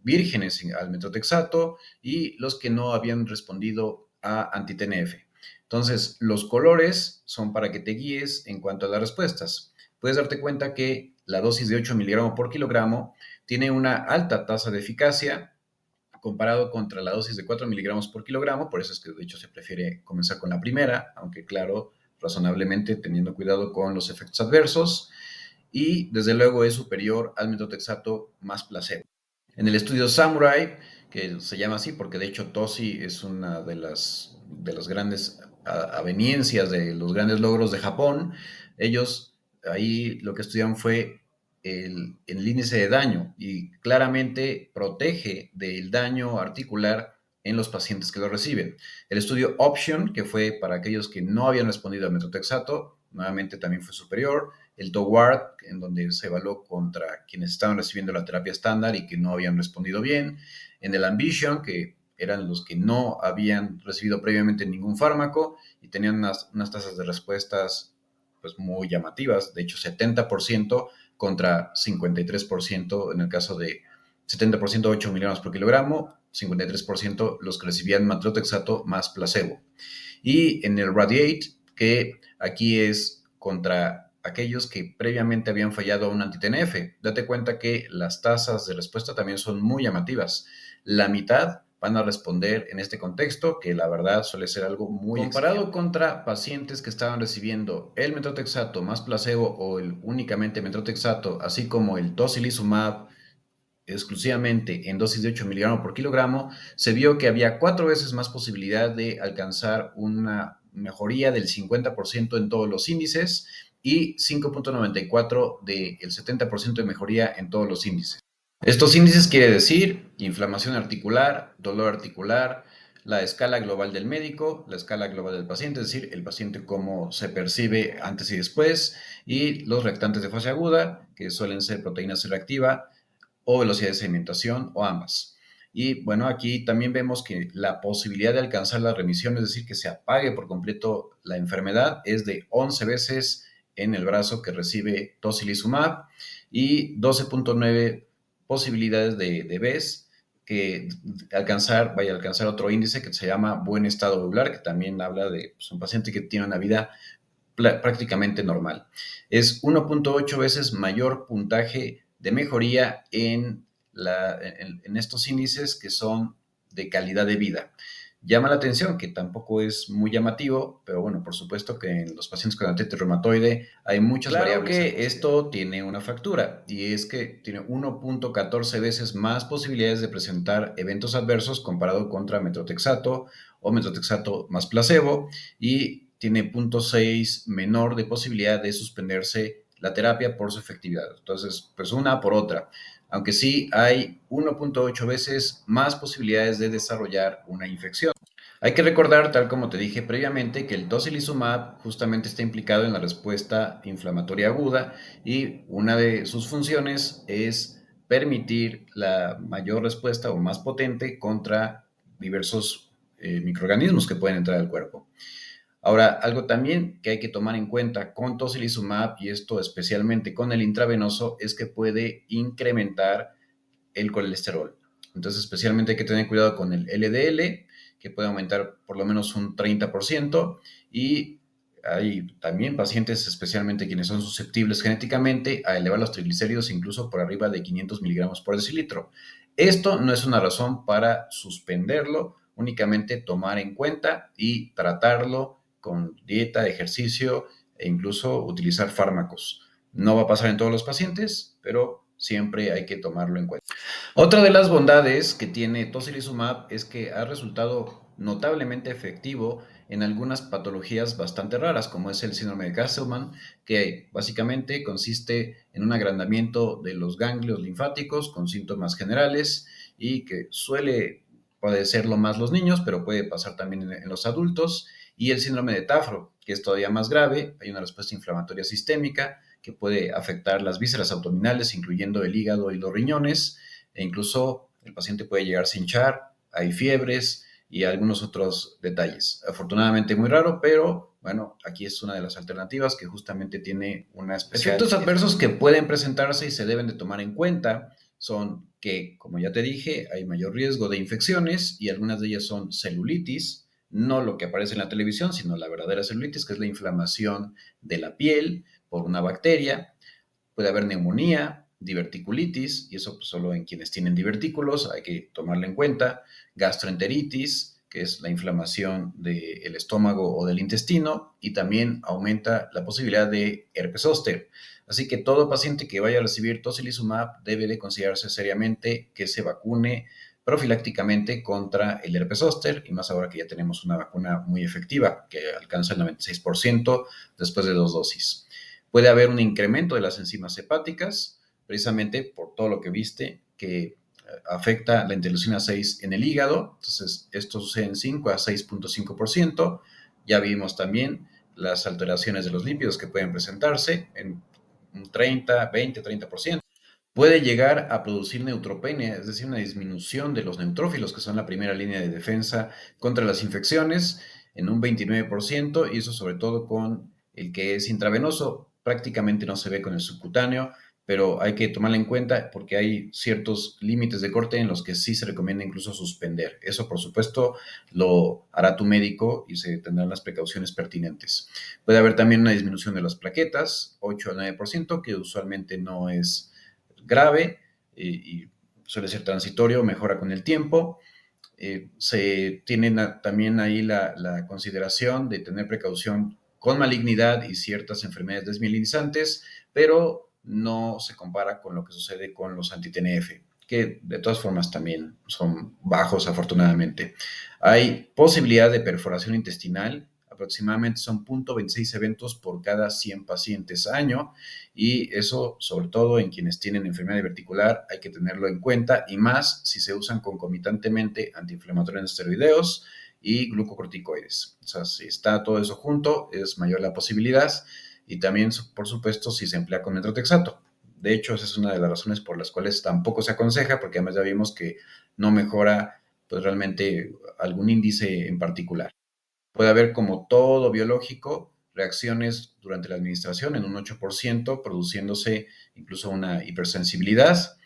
vírgenes al metrotexato y los que no habían respondido a anti-TNF. Entonces, los colores son para que te guíes en cuanto a las respuestas. Puedes darte cuenta que la dosis de 8 miligramos por kilogramo tiene una alta tasa de eficacia comparado contra la dosis de 4 miligramos por kilogramo, por eso es que de hecho se prefiere comenzar con la primera, aunque claro, razonablemente teniendo cuidado con los efectos adversos, y desde luego es superior al metotrexato más placebo. En el estudio Samurai, que se llama así porque de hecho TOSI es una de las grandes aveniencias, de los grandes logros de Japón, ellos ahí lo que estudiaron fue el índice de daño y claramente protege del daño articular en los pacientes que lo reciben. El estudio Option, que fue para aquellos que no habían respondido al metotrexato, nuevamente también fue superior. El TOWARD, en donde se evaluó contra quienes estaban recibiendo la terapia estándar y que no habían respondido bien. En el Ambition, que eran los que no habían recibido previamente ningún fármaco y tenían unas tasas de respuestas pues muy llamativas, de hecho 70% contra 53% en el caso de 70% 8 miligramos por kilogramo, 53% los que recibían matrotexato más placebo. Y en el Radiate, que aquí es contra aquellos que previamente habían fallado a un anti-TNF. Date cuenta que las tasas de respuesta también son muy llamativas. La mitad van a responder en este contexto, que la verdad suele ser algo muy comparado exigente. Contra pacientes que estaban recibiendo el metrotexato más placebo o el únicamente metrotexato, así como el tocilizumab exclusivamente en dosis de 8 miligramos por kilogramo, se vio que había 4 veces más posibilidad de alcanzar una mejoría del 50% en todos los índices y 5.94 del 70% de mejoría en todos los índices. Estos índices quiere decir inflamación articular, dolor articular, la escala global del médico, la escala global del paciente, es decir, el paciente cómo se percibe antes y después, y los reactantes de fase aguda, que suelen ser proteína C reactiva, o velocidad de sedimentación o ambas. Y bueno, aquí también vemos que la posibilidad de alcanzar la remisión, es decir, que se apague por completo la enfermedad, es de 11 veces en el brazo que recibe tocilizumab y 12.9 posibilidades de vez que vaya a alcanzar otro índice que se llama buen estado valvular, que también habla de un paciente que tiene una vida prácticamente normal. Es 1.8 veces mayor puntaje de mejoría en estos índices que son de calidad de vida. Llama la atención que tampoco es muy llamativo, pero bueno, por supuesto que en los pacientes con artritis reumatoide hay muchas variables. Claro que esto tiene una factura y es que tiene 1.14 veces más posibilidades de presentar eventos adversos comparado contra metrotexato o metrotexato más placebo y tiene 0.6 menor de posibilidad de suspenderse la terapia por su efectividad. Entonces, pues una por otra. Aunque sí hay 1.8 veces más posibilidades de desarrollar una infección. Hay que recordar, tal como te dije previamente, que el tocilizumab justamente está implicado en la respuesta inflamatoria aguda y una de sus funciones es permitir la mayor respuesta o más potente contra diversos microorganismos que pueden entrar al cuerpo. Ahora, algo también que hay que tomar en cuenta con tocilizumab, y esto especialmente con el intravenoso, es que puede incrementar el colesterol. Entonces, especialmente hay que tener cuidado con el LDL, que puede aumentar por lo menos un 30%, y hay también pacientes, especialmente quienes son susceptibles genéticamente, a elevar los triglicéridos incluso por arriba de 500 miligramos por decilitro. Esto no es una razón para suspenderlo, únicamente tomar en cuenta y tratarlo con dieta, ejercicio e incluso utilizar fármacos. No va a pasar en todos los pacientes, pero siempre hay que tomarlo en cuenta. Otra de las bondades que tiene tocilizumab es que ha resultado notablemente efectivo en algunas patologías bastante raras, como es el síndrome de Castleman, que básicamente consiste en un agrandamiento de los ganglios linfáticos con síntomas generales y que suele padecerlo más los niños, pero puede pasar también en los adultos, y el síndrome de Tafro, que es todavía más grave, hay una respuesta inflamatoria sistémica que puede afectar las vísceras abdominales, incluyendo el hígado y los riñones, e incluso el paciente puede llegarse a hinchar, hay fiebres y algunos otros detalles. Afortunadamente muy raro, pero bueno, aquí es una de las alternativas que justamente tiene una especial... Efectos adversos que pueden presentarse y se deben de tomar en cuenta son que, como ya te dije, hay mayor riesgo de infecciones y algunas de ellas son celulitis, no lo que aparece en la televisión, sino la verdadera celulitis, que es la inflamación de la piel por una bacteria. Puede haber neumonía, diverticulitis, y eso pues, solo en quienes tienen divertículos, hay que tomarlo en cuenta, gastroenteritis, que es la inflamación del estómago o del intestino, y también aumenta la posibilidad de herpes zóster. Así que todo paciente que vaya a recibir tocilizumab debe de considerarse seriamente que se vacune profilácticamente contra el herpes zóster, y más ahora que ya tenemos una vacuna muy efectiva que alcanza el 96% después de 2 dosis. Puede haber un incremento de las enzimas hepáticas, precisamente por todo lo que viste, que afecta la interleucina 6 en el hígado. Entonces, esto sucede en 5 a 6.5%. Ya vimos también las alteraciones de los lípidos que pueden presentarse en un 30, 20, 30%. Puede llegar a producir neutropenia, es decir, una disminución de los neutrófilos, que son la primera línea de defensa contra las infecciones, en un 29%, y eso sobre todo con el que es intravenoso. Prácticamente no se ve con el subcutáneo, pero hay que tomarlo en cuenta porque hay ciertos límites de corte en los que sí se recomienda incluso suspender. Eso, por supuesto, lo hará tu médico y se tendrán las precauciones pertinentes. Puede haber también una disminución de las plaquetas, 8 a 9%, que usualmente no es grave y suele ser transitorio, mejora con el tiempo. Se tiene también ahí la consideración de tener precaución con malignidad y ciertas enfermedades desmielinizantes, pero no se compara con lo que sucede con los anti-TNF, que de todas formas también son bajos afortunadamente. Hay posibilidad de perforación intestinal, aproximadamente son 0.26 eventos por cada 100 pacientes año, y eso, sobre todo en quienes tienen enfermedad diverticular, hay que tenerlo en cuenta, y más si se usan concomitantemente antiinflamatorios no esteroideos y glucocorticoides. O sea, si está todo eso junto, es mayor la posibilidad, y también, por supuesto, si se emplea con metrotexato. De hecho, esa es una de las razones por las cuales tampoco se aconseja, porque además ya vimos que no mejora pues realmente algún índice en particular. Puede haber, como todo biológico, reacciones durante la administración en un 8%, produciéndose incluso una hipersensibilidad,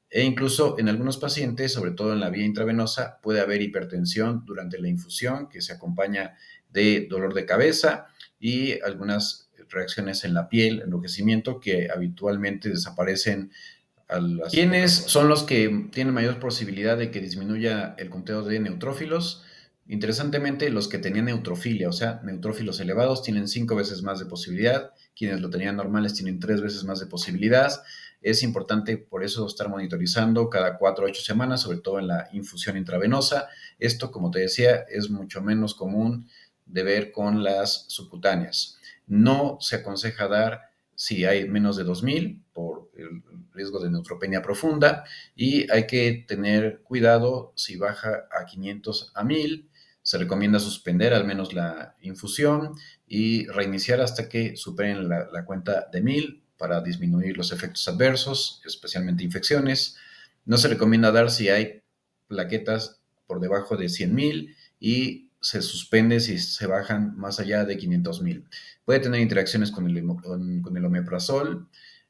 e incluso en algunos pacientes, sobre todo en la vía intravenosa, puede haber hipertensión durante la infusión que se acompaña de dolor de cabeza y algunas reacciones en la piel, enrojecimiento, que habitualmente desaparecen a las... ¿Quiénes son los que tienen mayor posibilidad de que disminuya el conteo de neutrófilos? Interesantemente, los que tenían neutrofilia, o sea, neutrófilos elevados, tienen 5 veces más de posibilidad. Quienes lo tenían normales tienen 3 veces más de posibilidad. Es importante por eso estar monitorizando cada 4 o 8 semanas, sobre todo en la infusión intravenosa. Esto, como te decía, es mucho menos común de ver con las subcutáneas. No se aconseja dar si hay menos de 2000 por el riesgo de neutropenia profunda, y hay que tener cuidado si baja a 500 a 1000. Se recomienda suspender al menos la infusión y reiniciar hasta que superen la cuenta de 1000 para disminuir los efectos adversos, especialmente infecciones. No se recomienda dar si hay plaquetas por debajo de 100,000, y se suspende si se bajan más allá de 500,000. Puede tener interacciones con el omeprazol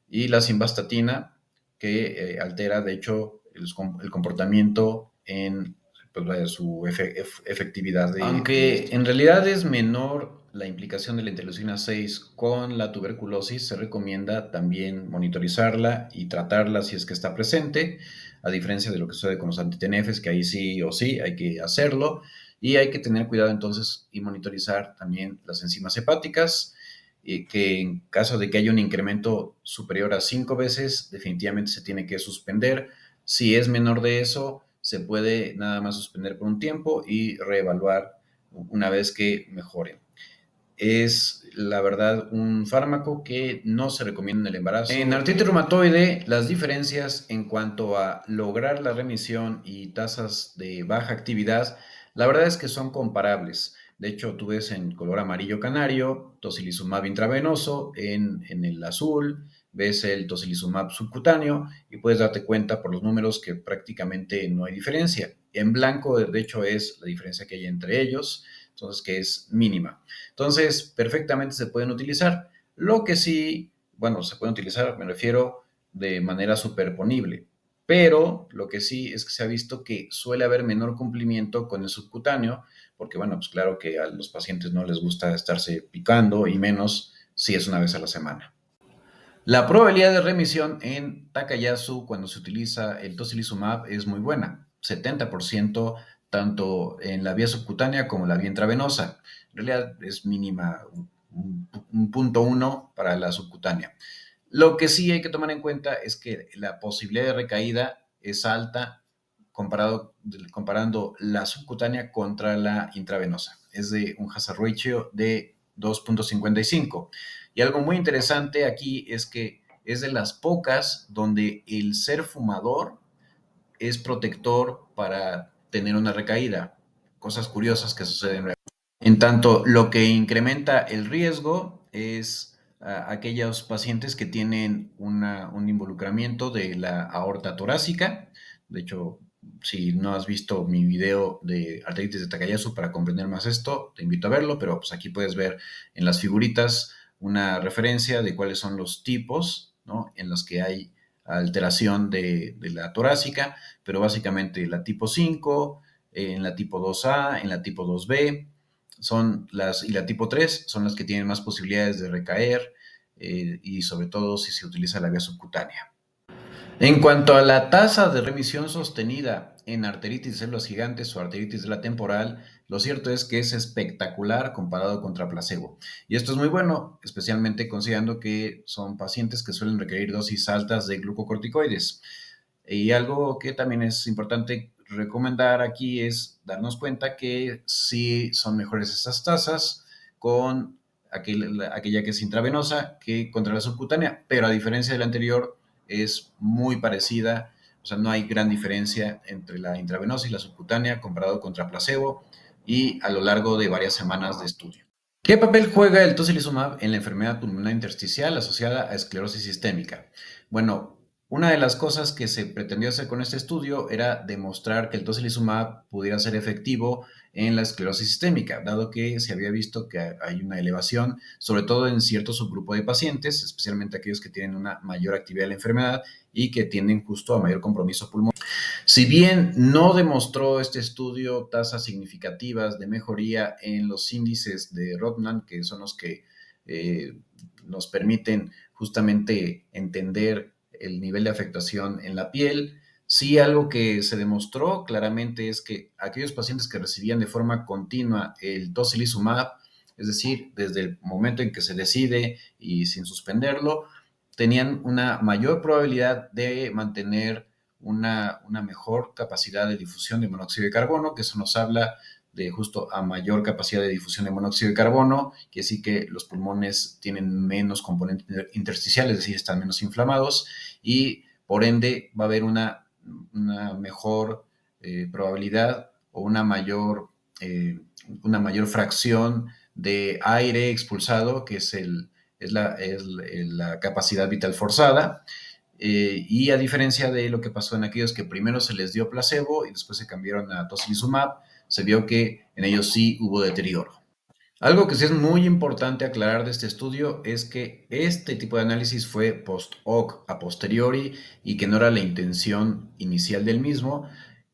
y la simvastatina, que altera, de hecho, el comportamiento en pues, su efectividad. Aunque en realidad es menor la implicación de la interleucina 6 con la tuberculosis, se recomienda también monitorizarla y tratarla si es que está presente, a diferencia de lo que sucede con los anti-TNFs, que ahí sí o sí hay que hacerlo, y hay que tener cuidado entonces y monitorizar también las enzimas hepáticas, que en caso de que haya un incremento superior a 5 veces, definitivamente se tiene que suspender. Si es menor de eso, se puede nada más suspender por un tiempo y reevaluar una vez que mejore. Es, la verdad, un fármaco que no se recomienda en el embarazo. En artritis reumatoide, las diferencias en cuanto a lograr la remisión y tasas de baja actividad, la verdad es que son comparables. De hecho, tú ves en color amarillo canario tocilizumab intravenoso, en el azul ves el tocilizumab subcutáneo, y puedes darte cuenta por los números que prácticamente no hay diferencia. En blanco, de hecho, es la diferencia que hay entre ellos, entonces que es mínima. Entonces, perfectamente se pueden utilizar. Lo que sí, bueno, se pueden utilizar, me refiero, de manera superponible. Pero lo que sí es que se ha visto que suele haber menor cumplimiento con el subcutáneo, porque, bueno, pues claro que a los pacientes no les gusta estarse picando, y menos si es una vez a la semana. La probabilidad de remisión en Takayasu cuando se utiliza el tocilizumab es muy buena, 70%, tanto en la vía subcutánea como en la vía intravenosa. En realidad es mínima, un punto uno para la subcutánea. Lo que sí hay que tomar en cuenta es que la posibilidad de recaída es alta comparando la subcutánea contra la intravenosa. Es de un hazard ratio de 2.55. Y algo muy interesante aquí es que es de las pocas donde el ser fumador es protector para tener una recaída. Cosas curiosas que suceden. En tanto, lo que incrementa el riesgo es aquellos pacientes que tienen un involucramiento de la aorta torácica. De hecho, si no has visto mi video de arteritis de Takayasu para comprender más esto, te invito a verlo, pero pues aquí puedes ver en las figuritas una referencia de cuáles son los tipos, ¿no?, en los que hay alteración de la torácica, pero básicamente la tipo 5, en la tipo 2A, en la tipo 2B, y la tipo 3 son las que tienen más posibilidades de recaer, y sobre todo si se utiliza la vía subcutánea. En cuanto a la tasa de remisión sostenida en arteritis de células gigantes o arteritis de la temporal, lo cierto es que es espectacular comparado contra placebo. Y esto es muy bueno, especialmente considerando que son pacientes que suelen requerir dosis altas de glucocorticoides. Y algo que también es importante recomendar aquí es darnos cuenta que sí son mejores esas tasas con aquella que es intravenosa que contra la subcutánea, pero a diferencia de la anterior es muy parecida, o sea, no hay gran diferencia entre la intravenosa y la subcutánea comparado contra placebo y a lo largo de varias semanas de estudio. ¿Qué papel juega el tocilizumab en la enfermedad pulmonar intersticial asociada a esclerosis sistémica? Bueno, una de las cosas que se pretendió hacer con este estudio era demostrar que el tocilizumab pudiera ser efectivo en la esclerosis sistémica, dado que se había visto que hay una elevación, sobre todo en cierto subgrupo de pacientes, especialmente aquellos que tienen una mayor actividad de la enfermedad y que tienden justo a mayor compromiso pulmonar. Si bien no demostró este estudio tasas significativas de mejoría en los índices de Rodman, que son los que eh, nos permiten justamente entender el nivel de afectación en la piel, sí algo que se demostró claramente es que aquellos pacientes que recibían de forma continua el tocilizumab, es decir, desde el momento en que se decide y sin suspenderlo, tenían una mayor probabilidad de mantener una mejor capacidad de difusión de monóxido de carbono, que eso nos habla de justo a mayor capacidad de difusión de monóxido de carbono, que sí que los pulmones tienen menos componentes intersticiales, es decir, están menos inflamados y por ende va a haber una mejor probabilidad o una mayor fracción de aire expulsado, que es la capacidad vital forzada, y a diferencia de lo que pasó en aquellos que primero se les dio placebo y después se cambiaron a tocilizumab, se vio que en ellos sí hubo deterioro. Algo que sí es muy importante aclarar de este estudio es que este tipo de análisis fue post hoc, a posteriori, y que no era la intención inicial del mismo,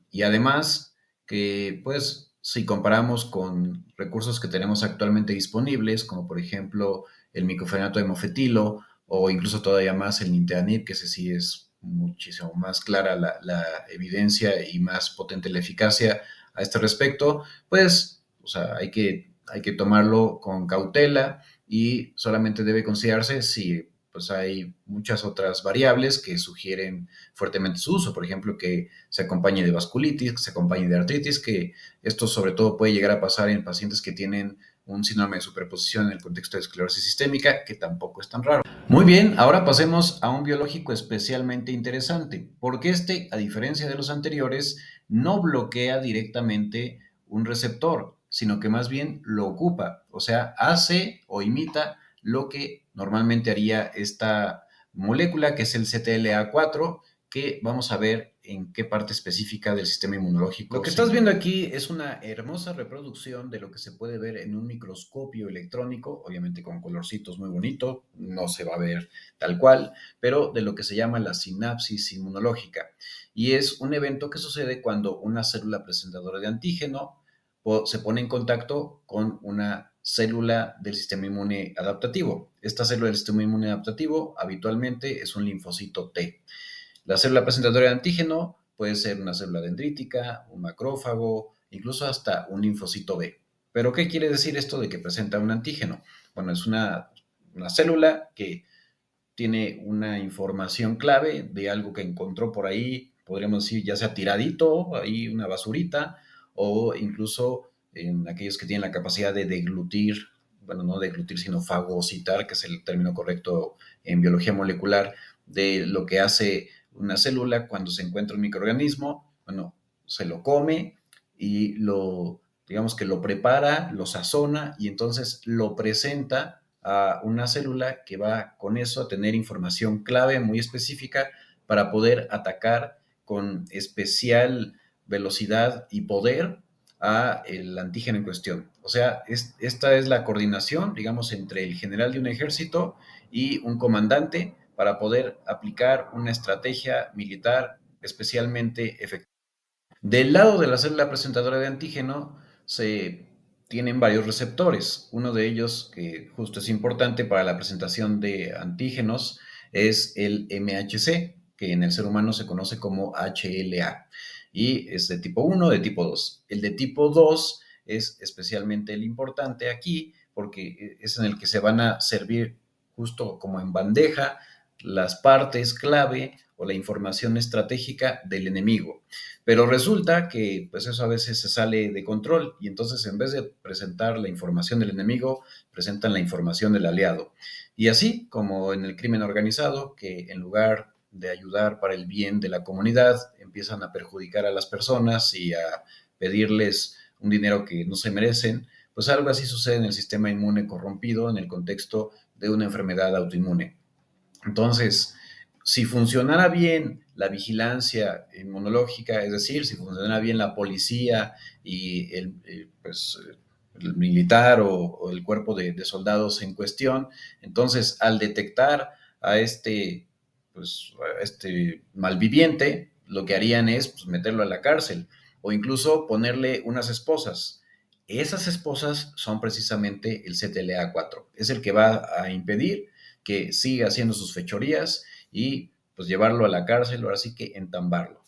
y además que, pues, si comparamos con recursos que tenemos actualmente disponibles, como por ejemplo el miclofenato de mofetilo o incluso todavía más el nintedanib, que ese sí es muchísimo más clara la evidencia y más potente la eficacia a este respecto, pues, o sea, hay que tomarlo con cautela y solamente debe considerarse si pues hay muchas otras variables que sugieren fuertemente su uso, por ejemplo, que se acompañe de vasculitis, que se acompañe de artritis, que esto sobre todo puede llegar a pasar en pacientes que tienen un síndrome de superposición en el contexto de esclerosis sistémica, que tampoco es tan raro. Muy bien, ahora pasemos a un biológico especialmente interesante, porque este, a diferencia de los anteriores, no bloquea directamente un receptor, sino que más bien lo ocupa, o sea, hace o imita lo que normalmente haría esta molécula, que es el CTLA4, que vamos a ver en qué parte específica del sistema inmunológico. Lo que estás viendo aquí es una hermosa reproducción de lo que se puede ver en un microscopio electrónico, obviamente con colorcitos muy bonito, no se va a ver tal cual, pero de lo que se llama la sinapsis inmunológica. Y es un evento que sucede cuando una célula presentadora de antígeno se pone en contacto con una célula del sistema inmune adaptativo. Esta célula del sistema inmune adaptativo habitualmente es un linfocito T. La célula presentadora de antígeno puede ser una célula dendrítica, un macrófago, incluso hasta un linfocito B. ¿Pero qué quiere decir esto de que presenta un antígeno? Bueno, es una célula que tiene una información clave de algo que encontró por ahí, podríamos decir, ya sea tiradito, ahí una basurita, o incluso en aquellos que tienen la capacidad de deglutir, bueno, no deglutir, sino fagocitar, que es el término correcto en biología molecular, de lo que hace una célula cuando se encuentra un microorganismo, bueno, se lo come y digamos que lo prepara, lo sazona y entonces lo presenta a una célula que va con eso a tener información clave muy específica para poder atacar con especial velocidad y poder a el antígeno en cuestión. O sea, esta es la coordinación, digamos, entre el general de un ejército y un comandante para poder aplicar una estrategia militar especialmente efectiva. Del lado de la célula presentadora de antígeno se tienen varios receptores. Uno de ellos, que justo es importante para la presentación de antígenos, es el MHC. que en el ser humano se conoce como HLA. Y es de tipo 1, de tipo 2. El de tipo 2 es especialmente el importante aquí porque es en el que se van a servir justo como en bandeja las partes clave o la información estratégica del enemigo. Pero resulta que pues eso a veces se sale de control y entonces en vez de presentar la información del enemigo, presentan la información del aliado. Y así como en el crimen organizado, que en lugar de ayudar para el bien de la comunidad, empiezan a perjudicar a las personas y a pedirles un dinero que no se merecen, pues algo así sucede en el sistema inmune corrompido en el contexto de una enfermedad autoinmune. Entonces, si funcionara bien la vigilancia inmunológica, es decir, si funcionara bien la policía y el militar o el cuerpo de soldados en cuestión, entonces al detectar a a este malviviente, lo que harían es pues, meterlo a la cárcel o incluso ponerle unas esposas. Esas esposas son precisamente el CTLA4, es el que va a impedir que siga haciendo sus fechorías y pues llevarlo a la cárcel, ahora sí que entambarlo.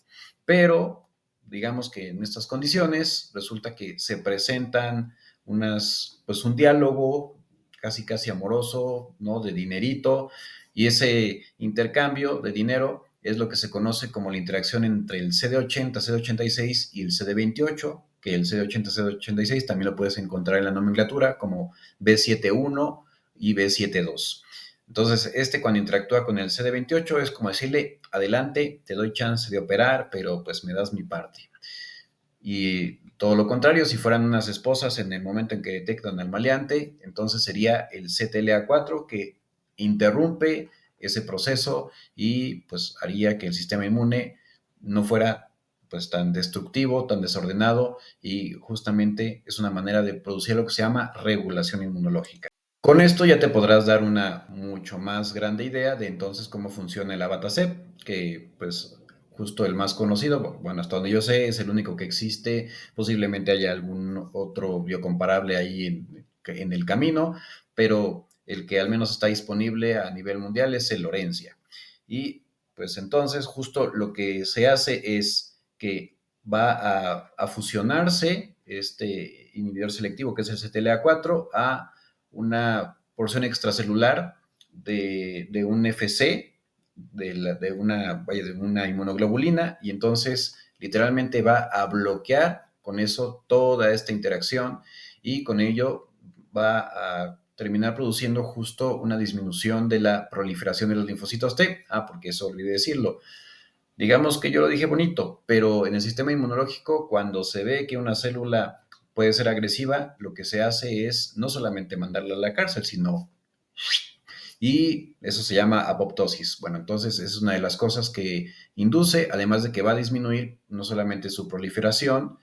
Pero digamos que en estas condiciones resulta que se presentan pues un diálogo casi casi amoroso, ¿no? De dinerito, y ese intercambio de dinero es lo que se conoce como la interacción entre el CD80, CD86 y el CD28, que el CD80, CD86 también lo puedes encontrar en la nomenclatura como B71 y B72. Entonces, cuando interactúa con el CD28 es como decirle, adelante, te doy chance de operar, pero pues me das mi parte. Y todo lo contrario, si fueran unas esposas en el momento en que detectan al maleante, entonces sería el CTLA4 que interrumpe ese proceso y pues haría que el sistema inmune no fuera pues tan destructivo, tan desordenado y justamente es una manera de producir lo que se llama regulación inmunológica. Con esto ya te podrás dar una mucho más grande idea de entonces cómo funciona el Abatacept, que pues justo el más conocido, bueno, hasta donde yo sé, es el único que existe, posiblemente haya algún otro biocomparable ahí en el camino, pero el que al menos está disponible a nivel mundial es el Lorencia. Y pues entonces justo lo que se hace es que va a fusionarse este inhibidor selectivo que es el CTLA4 a una porción extracelular de un FC, de una inmunoglobulina, y entonces literalmente va a bloquear con eso toda esta interacción y con ello va a terminar produciendo justo una disminución de la proliferación de los linfocitos T. Porque eso olvidé decirlo. Digamos que yo lo dije bonito, pero en el sistema inmunológico, cuando se ve que una célula puede ser agresiva, lo que se hace es no solamente mandarla a la cárcel, sino... Y eso se llama apoptosis. Bueno, entonces es una de las cosas que induce, además de que va a disminuir no solamente su proliferación,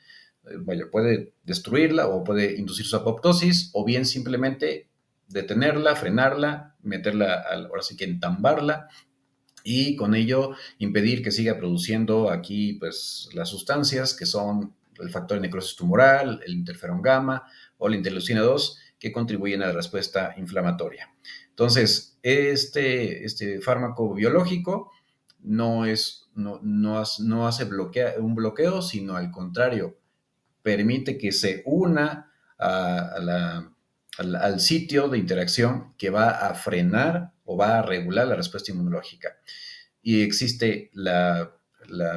puede destruirla o puede inducir su apoptosis, o bien simplemente detenerla, frenarla, ahora sí que entambarla, y con ello impedir que siga produciendo aquí pues las sustancias que son el factor de necrosis tumoral, el interferón gamma o la interleucina 2 que contribuyen a la respuesta inflamatoria. Entonces, este fármaco biológico no hace un bloqueo, sino al contrario, permite que se una al sitio de interacción que va a frenar o va a regular la respuesta inmunológica. Y existe la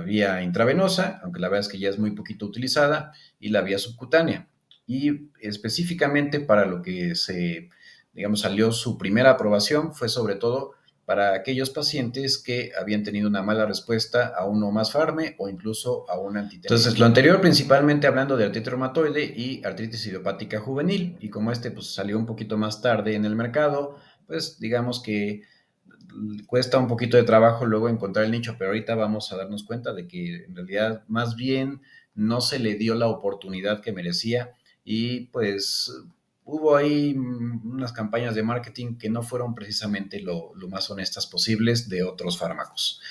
vía intravenosa, aunque la verdad es que ya es muy poquito utilizada, y la vía subcutánea. Y específicamente para lo que digamos, salió su primera aprobación fue sobre todo para aquellos pacientes que habían tenido una mala respuesta a uno más farme o incluso a un antitérmico. Entonces, lo anterior principalmente hablando de artritis reumatoide y artritis idiopática juvenil, y como pues salió un poquito más tarde en el mercado, pues digamos que cuesta un poquito de trabajo luego encontrar el nicho, pero ahorita vamos a darnos cuenta de que en realidad más bien no se le dio la oportunidad que merecía y pues hubo ahí unas campañas de marketing que no fueron precisamente lo más honestas posibles de otros fármacos.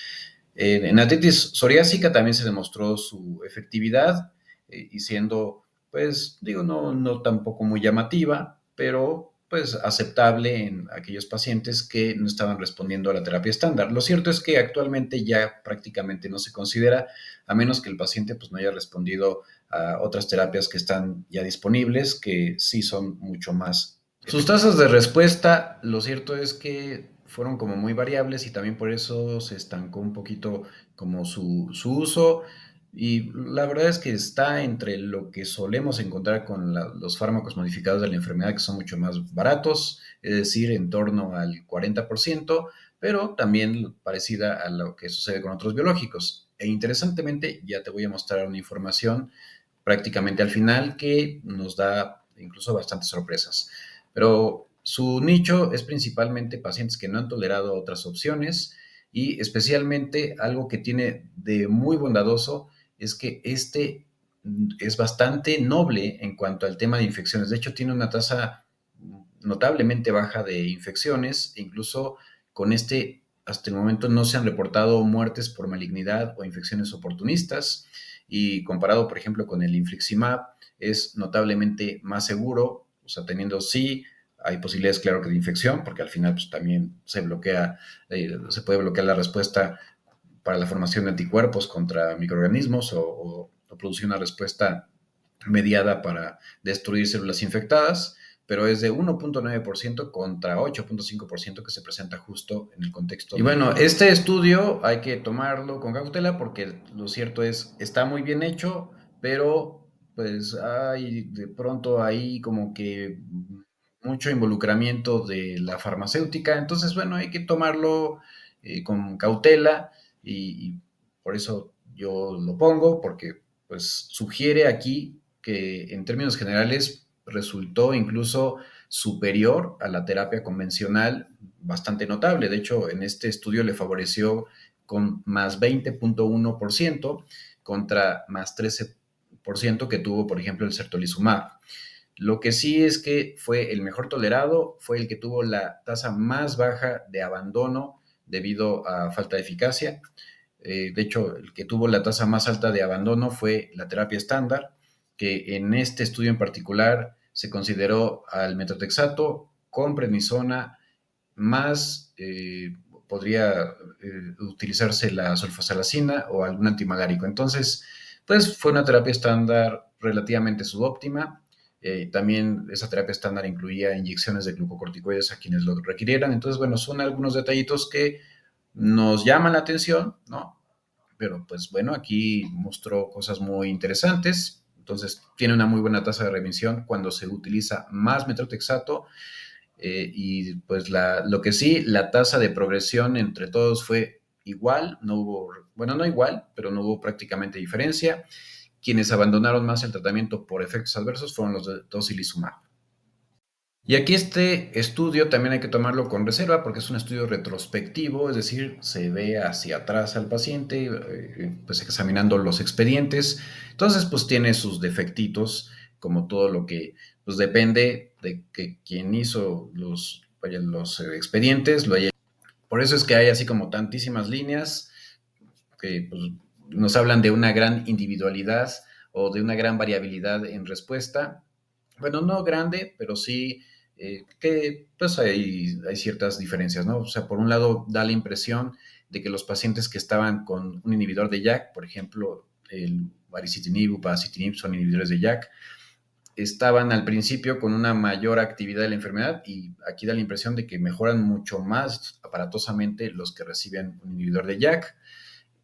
En artritis psoriásica también se demostró su efectividad y siendo, pues digo, no tampoco muy llamativa, pero pues aceptable en aquellos pacientes que no estaban respondiendo a la terapia estándar. Lo cierto es que actualmente ya prácticamente no se considera, a menos que el paciente pues no haya respondido a otras terapias que están ya disponibles, que sí son mucho más. Sus tasas de respuesta, lo cierto es que fueron como muy variables y también por eso se estancó un poquito como su uso. Y la verdad es que está entre lo que solemos encontrar con los fármacos modificados de la enfermedad, que son mucho más baratos, es decir, en torno al 40%, pero también parecida a lo que sucede con otros biológicos. E interesantemente, ya te voy a mostrar una información prácticamente al final que nos da incluso bastantes sorpresas. Pero su nicho es principalmente pacientes que no han tolerado otras opciones y especialmente algo que tiene de muy bondadoso es que este es bastante noble en cuanto al tema de infecciones. De hecho, tiene una tasa notablemente baja de infecciones e incluso con este hasta el momento no se han reportado muertes por malignidad o infecciones oportunistas y comparado, por ejemplo, con el infliximab, es notablemente más seguro, o sea, teniendo sí, hay posibilidades, claro, que de infección, porque al final pues, también se bloquea, se puede bloquear la respuesta para la formación de anticuerpos contra microorganismos o producir una respuesta mediada para destruir células infectadas, pero es de 1.9% contra 8.5% que se presenta justo en el contexto. Y bueno, este estudio hay que tomarlo con cautela porque lo cierto es, está muy bien hecho, pero pues hay de pronto ahí como que mucho involucramiento de la farmacéutica, entonces bueno, hay que tomarlo con cautela y por eso yo lo pongo, porque pues sugiere aquí que en términos generales resultó incluso superior a la terapia convencional, bastante notable. De hecho, en este estudio le favoreció con más 20.1% contra más 13% que tuvo, por ejemplo, el certolizumab. Lo que sí es que fue el mejor tolerado, fue el que tuvo la tasa más baja de abandono debido a falta de eficacia. De hecho, el que tuvo la tasa más alta de abandono fue la terapia estándar, que en este estudio en particular se consideró al metotrexato con prednisona más podría utilizarse la sulfasalacina o algún antimalárico. Entonces, pues fue una terapia estándar relativamente subóptima. También esa terapia estándar incluía inyecciones de glucocorticoides a quienes lo requirieran. Entonces, bueno, son algunos detallitos que nos llaman la atención, ¿no? Pero pues bueno, aquí mostró cosas muy interesantes. Entonces, tiene una muy buena tasa de remisión cuando se utiliza más metotrexato y pues lo que sí, la tasa de progresión entre todos fue igual, no hubo, bueno, no igual, pero no hubo prácticamente diferencia. Quienes abandonaron más el tratamiento por efectos adversos fueron los de tocilizumab. Y aquí este estudio también hay que tomarlo con reserva porque es un estudio retrospectivo, es decir, se ve hacia atrás al paciente, pues examinando los expedientes. Entonces, pues tiene sus defectitos, como todo lo que pues depende de que quien hizo los expedientes lo haya. Por eso es que hay así como tantísimas líneas que pues, nos hablan de una gran individualidad o de una gran variabilidad en respuesta. Bueno, no grande, pero sí que pues hay ciertas diferencias, ¿no? O sea, por un lado da la impresión de que los pacientes que estaban con un inhibidor de JAK, por ejemplo, el baricitinib, upadacitinib, son inhibidores de JAK, estaban al principio con una mayor actividad de la enfermedad y aquí da la impresión de que mejoran mucho más aparatosamente los que reciben un inhibidor de JAK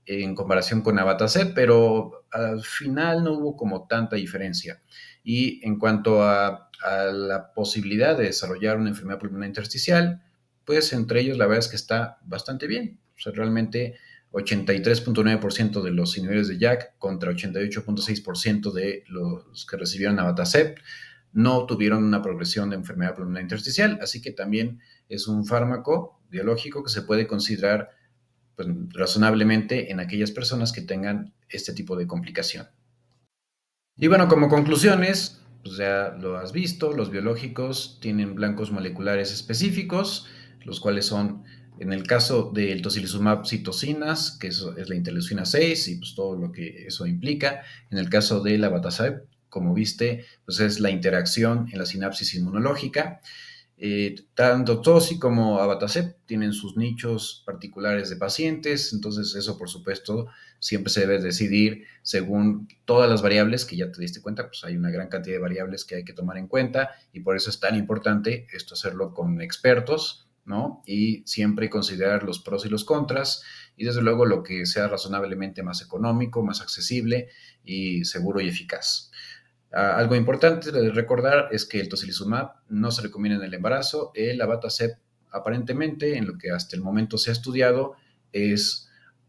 en comparación con Abatacept, pero al final no hubo como tanta diferencia. Y en cuanto a la posibilidad de desarrollar una enfermedad pulmonar intersticial, pues entre ellos la verdad es que está bastante bien. O sea, realmente 83.9% de los inhibidores de JAK contra 88.6% de los que recibieron Abatacept no tuvieron una progresión de enfermedad pulmonar intersticial, así que también es un fármaco biológico que se puede considerar pues, razonablemente en aquellas personas que tengan este tipo de complicación. Y bueno, como conclusiones, pues ya lo has visto, los biológicos tienen blancos moleculares específicos, los cuales son, en el caso del tocilizumab, citocinas, que es la interleucina 6 y pues todo lo que eso implica. En el caso de la abatacept, como viste, pues es la interacción en la sinapsis inmunológica. Tanto Tosi como Abatacept tienen sus nichos particulares de pacientes, entonces eso por supuesto siempre se debe decidir según todas las variables que ya te diste cuenta, pues hay una gran cantidad de variables que hay que tomar en cuenta y por eso es tan importante esto hacerlo con expertos, ¿no? Y siempre considerar los pros y los contras y desde luego lo que sea razonablemente más económico, más accesible y seguro y eficaz. Algo importante de recordar es que el tocilizumab no se recomienda en el embarazo. El abatacept, aparentemente, en lo que hasta el momento se ha estudiado, es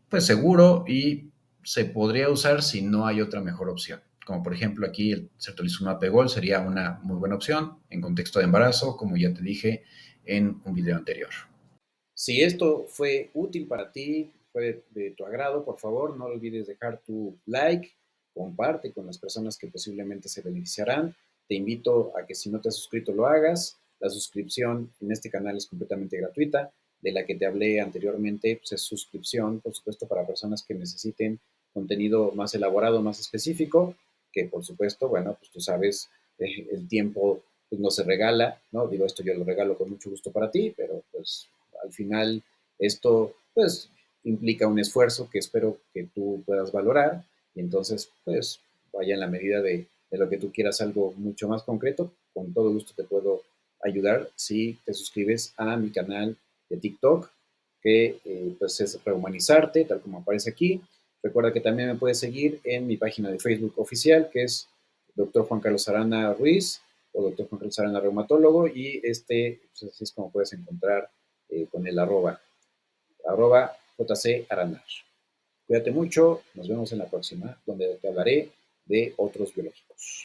pues seguro y se podría usar si no hay otra mejor opción. Como por ejemplo aquí el certolizumab pegol sería una muy buena opción en contexto de embarazo, como ya te dije en un video anterior. Si esto fue útil para ti, fue de tu agrado, por favor, no olvides dejar tu like, comparte con las personas que posiblemente se beneficiarán. Te invito a que si no te has suscrito lo hagas. La suscripción en este canal es completamente gratuita. De la que te hablé anteriormente, pues es suscripción, por supuesto, para personas que necesiten contenido más elaborado, más específico, que por supuesto, bueno, pues tú sabes, el tiempo pues, no se regala, ¿no? Digo, esto yo lo regalo con mucho gusto para ti, pero pues al final esto pues implica un esfuerzo que espero que tú puedas valorar y entonces pues vaya en la medida de lo que tú quieras algo mucho más concreto, con todo gusto te puedo ayudar si te suscribes a mi canal de TikTok, que pues es Rehumanizarte, tal como aparece aquí. Recuerda que también me puedes seguir en mi página de Facebook oficial, que es Dr. Juan Carlos Arana Ruiz o Dr. Juan Carlos Arana Reumatólogo, y pues así es como puedes encontrar con el arroba JC Aranar. Cuídate mucho, nos vemos en la próxima, donde te hablaré de otros biológicos.